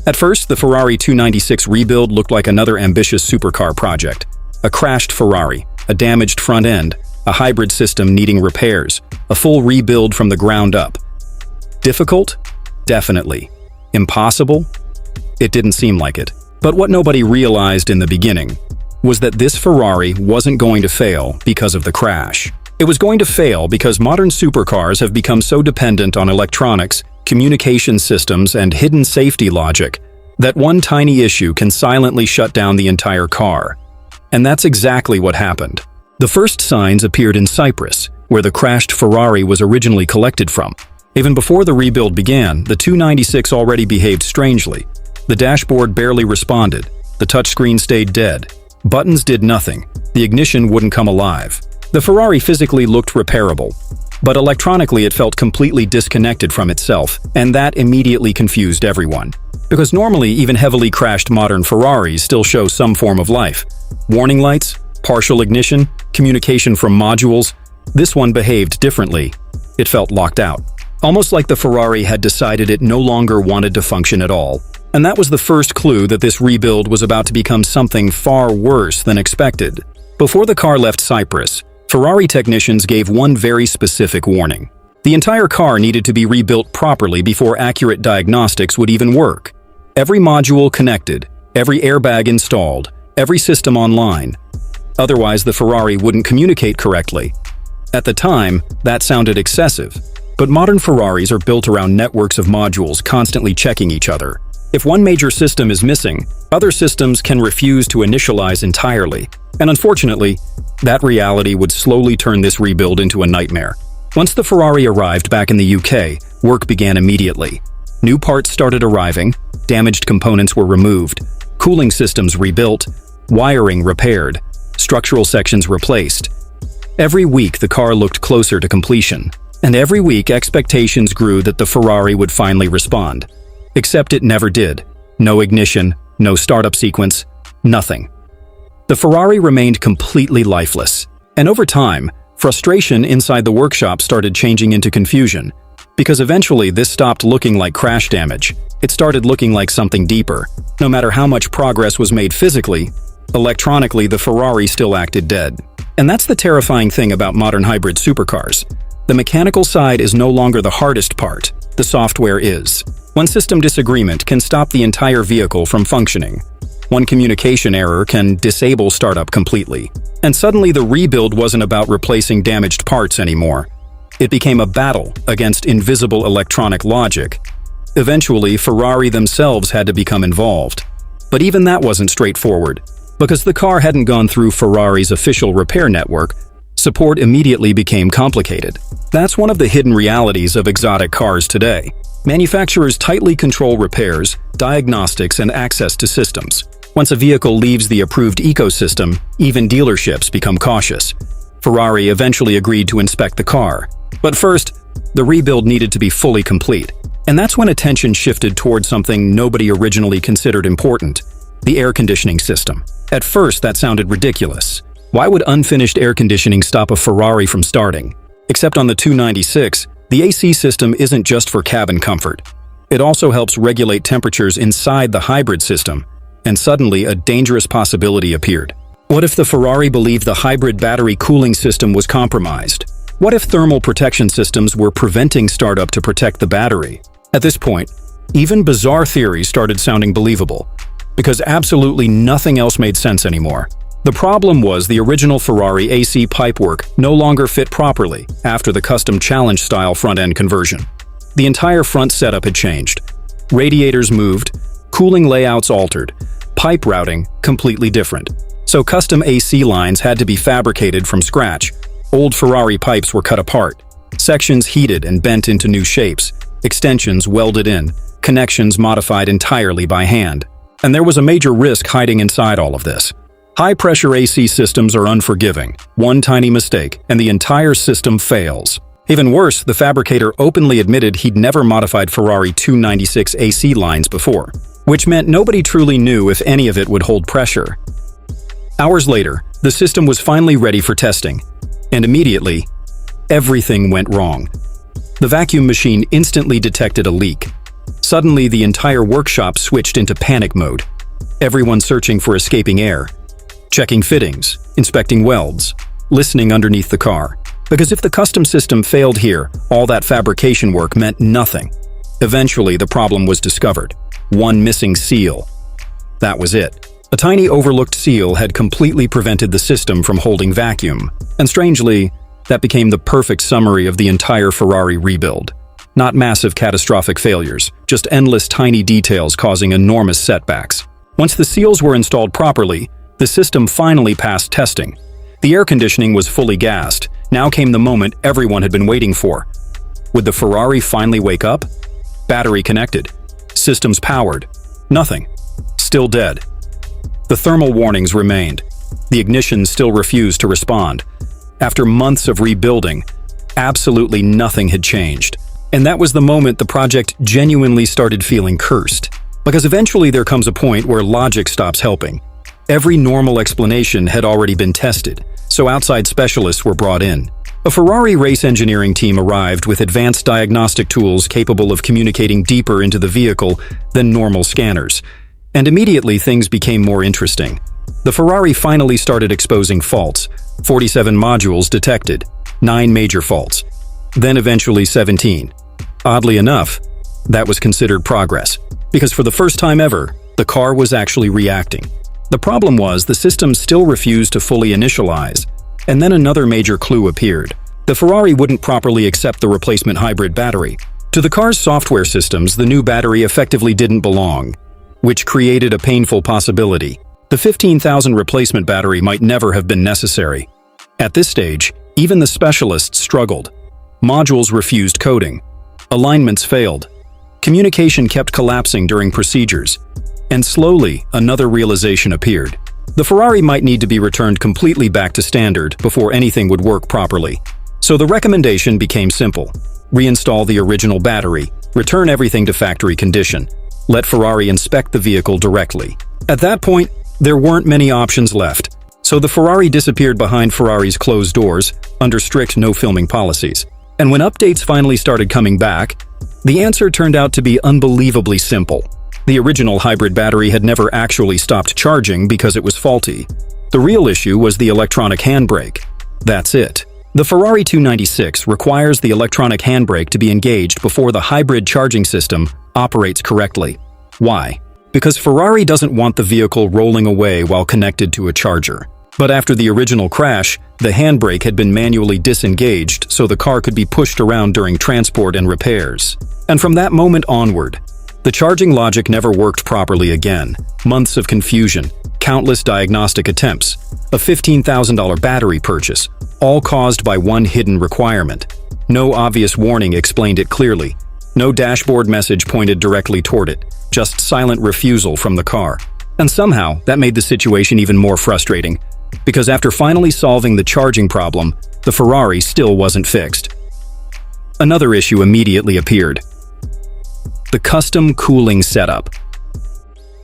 At first, the Ferrari 296 rebuild looked like another ambitious supercar project. A crashed Ferrari, a damaged front end, a hybrid system needing repairs, a full rebuild from the ground up. Difficult? Definitely. Impossible? It didn't seem like it. But what nobody realized in the beginning was that this Ferrari wasn't going to fail because of the crash. It was going to fail because modern supercars have become so dependent on electronics, communication systems, and hidden safety logic that one tiny issue can silently shut down the entire car. And that's exactly what happened. The first signs appeared in Cyprus, where the crashed Ferrari was originally collected from. Even before the rebuild began, the 296 already behaved strangely. The dashboard barely responded, the touchscreen stayed dead, buttons did nothing, the ignition wouldn't come alive. The Ferrari physically looked repairable, but electronically it felt completely disconnected from itself, and that immediately confused everyone. Because normally even heavily crashed modern Ferraris still show some form of life. Warning lights, partial ignition, communication from modules. This one behaved differently. It felt locked out. Almost like the Ferrari had decided it no longer wanted to function at all. And that was the first clue that this rebuild was about to become something far worse than expected. Before the car left Cyprus, Ferrari technicians gave one very specific warning. The entire car needed to be rebuilt properly before accurate diagnostics would even work. Every module connected, every airbag installed, every system online. Otherwise, the Ferrari wouldn't communicate correctly. At the time, that sounded excessive. But modern Ferraris are built around networks of modules constantly checking each other. If one major system is missing, other systems can refuse to initialize entirely. And unfortunately, that reality would slowly turn this rebuild into a nightmare. Once the Ferrari arrived back in the UK, work began immediately. New parts started arriving, damaged components were removed, cooling systems rebuilt, wiring repaired, structural sections replaced. Every week the car looked closer to completion, and every week expectations grew that the Ferrari would finally respond. Except it never did. No ignition, no startup sequence, nothing. The Ferrari remained completely lifeless, and over time, frustration inside the workshop started changing into confusion, because eventually this stopped looking like crash damage. It started looking like something deeper. No matter how much progress was made physically, electronically the Ferrari still acted dead. And that's the terrifying thing about modern hybrid supercars. The mechanical side is no longer the hardest part, the software is. One system disagreement can stop the entire vehicle from functioning. One communication error can disable startup completely. And suddenly the rebuild wasn't about replacing damaged parts anymore. It became a battle against invisible electronic logic. Eventually, Ferrari themselves had to become involved. But even that wasn't straightforward. Because the car hadn't gone through Ferrari's official repair network, support immediately became complicated. That's one of the hidden realities of exotic cars today. Manufacturers tightly control repairs, diagnostics, and access to systems. Once a vehicle leaves the approved ecosystem, even dealerships become cautious. Ferrari eventually agreed to inspect the car. But first, the rebuild needed to be fully complete. And that's when attention shifted towards something nobody originally considered important: the air conditioning system. At first, that sounded ridiculous. Why would unfinished air conditioning stop a Ferrari from starting? Except on the 296, the AC system isn't just for cabin comfort. It also helps regulate temperatures inside the hybrid system, and suddenly a dangerous possibility appeared. What if the Ferrari believed the hybrid battery cooling system was compromised? What if thermal protection systems were preventing startup to protect the battery? At this point, even bizarre theories started sounding believable, because absolutely nothing else made sense anymore. The problem was the original Ferrari AC pipework no longer fit properly after the custom challenge-style front-end conversion. The entire front setup had changed. Radiators moved, cooling layouts altered, pipe routing completely different. So custom AC lines had to be fabricated from scratch. Old Ferrari pipes were cut apart, sections heated and bent into new shapes, extensions welded in, connections modified entirely by hand. And there was a major risk hiding inside all of this. High-pressure AC systems are unforgiving. One tiny mistake, and the entire system fails. Even worse, the fabricator openly admitted he'd never modified Ferrari 296 AC lines before, which meant nobody truly knew if any of it would hold pressure. Hours later, the system was finally ready for testing, and immediately, everything went wrong. The vacuum machine instantly detected a leak. Suddenly, the entire workshop switched into panic mode. Everyone searching for escaping air, checking fittings, inspecting welds, listening underneath the car. Because if the custom system failed here, all that fabrication work meant nothing. Eventually, the problem was discovered. One missing seal. That was it. A tiny overlooked seal had completely prevented the system from holding vacuum. And strangely, that became the perfect summary of the entire Ferrari rebuild. Not massive catastrophic failures, just endless tiny details causing enormous setbacks. Once the seals were installed properly, the system finally passed testing. The air conditioning was fully gassed. Now came the moment everyone had been waiting for. Would the Ferrari finally wake up? Battery connected. Systems powered. Nothing. Still dead. The thermal warnings remained. The ignition still refused to respond. After months of rebuilding, absolutely nothing had changed. And that was the moment the project genuinely started feeling cursed. Because eventually there comes a point where logic stops helping. Every normal explanation had already been tested, so outside specialists were brought in. A Ferrari race engineering team arrived with advanced diagnostic tools capable of communicating deeper into the vehicle than normal scanners. And immediately things became more interesting. The Ferrari finally started exposing faults. 47 modules detected, 9 major faults, then eventually 17. Oddly enough, that was considered progress, because for the first time ever, the car was actually reacting. The problem was the system still refused to fully initialize, and then another major clue appeared. The Ferrari wouldn't properly accept the replacement hybrid battery. To the car's software systems, the new battery effectively didn't belong, which created a painful possibility. The 15,000 replacement battery might never have been necessary. At this stage, even the specialists struggled. Modules refused coding. Alignments failed. Communication kept collapsing during procedures. And slowly, another realization appeared. The Ferrari might need to be returned completely back to standard before anything would work properly. So the recommendation became simple. Reinstall the original battery, return everything to factory condition. Let Ferrari inspect the vehicle directly. At that point, there weren't many options left. So the Ferrari disappeared behind Ferrari's closed doors, under strict no-filming policies. And when updates finally started coming back, the answer turned out to be unbelievably simple. The original hybrid battery had never actually stopped charging because it was faulty. The real issue was the electronic handbrake. That's it. The Ferrari 296 requires the electronic handbrake to be engaged before the hybrid charging system operates correctly. Why? Because Ferrari doesn't want the vehicle rolling away while connected to a charger. But after the original crash, the handbrake had been manually disengaged so the car could be pushed around during transport and repairs. And from that moment onward, the charging logic never worked properly again. Months of confusion, countless diagnostic attempts, a $15,000 battery purchase, all caused by one hidden requirement. No obvious warning explained it clearly. No dashboard message pointed directly toward it, just silent refusal from the car. And somehow, that made the situation even more frustrating, because after finally solving the charging problem, the Ferrari still wasn't fixed. Another issue immediately appeared. The custom cooling setup.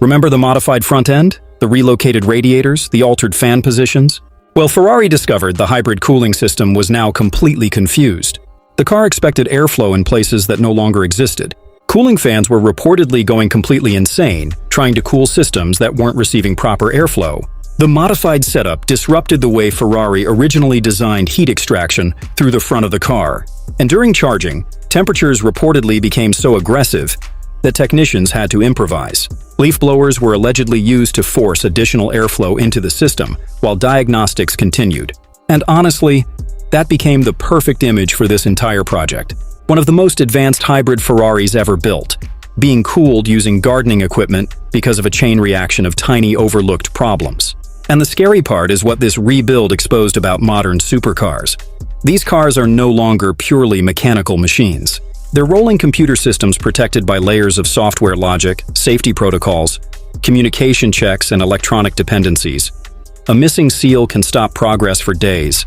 Remember the modified front end? The relocated radiators? The altered fan positions? Well, Ferrari discovered the hybrid cooling system was now completely confused. The car expected airflow in places that no longer existed. Cooling fans were reportedly going completely insane, trying to cool systems that weren't receiving proper airflow. The modified setup disrupted the way Ferrari originally designed heat extraction through the front of the car. And during charging, temperatures reportedly became so aggressive that technicians had to improvise. Leaf blowers were allegedly used to force additional airflow into the system, while diagnostics continued. And honestly, that became the perfect image for this entire project. One of the most advanced hybrid Ferraris ever built, being cooled using gardening equipment because of a chain reaction of tiny overlooked problems. And the scary part is what this rebuild exposed about modern supercars. These cars are no longer purely mechanical machines. They're rolling computer systems protected by layers of software logic, safety protocols, communication checks, and electronic dependencies. A missing seal can stop progress for days.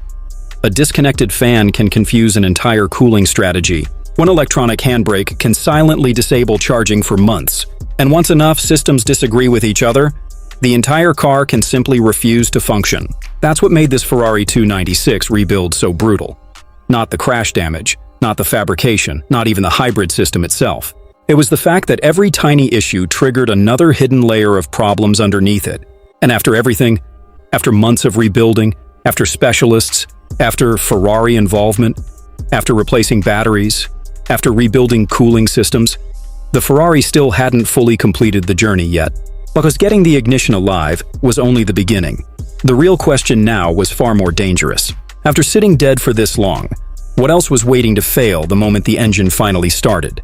A disconnected fan can confuse an entire cooling strategy. One electronic handbrake can silently disable charging for months. And once enough systems disagree with each other, the entire car can simply refuse to function. That's what made this Ferrari 296 rebuild so brutal. Not the crash damage, not the fabrication, not even the hybrid system itself. It was the fact that every tiny issue triggered another hidden layer of problems underneath it. And after everything, after months of rebuilding, after specialists, after Ferrari involvement, after replacing batteries, after rebuilding cooling systems, the Ferrari still hadn't fully completed the journey yet. Because getting the ignition alive was only the beginning. The real question now was far more dangerous. After sitting dead for this long, what else was waiting to fail the moment the engine finally started?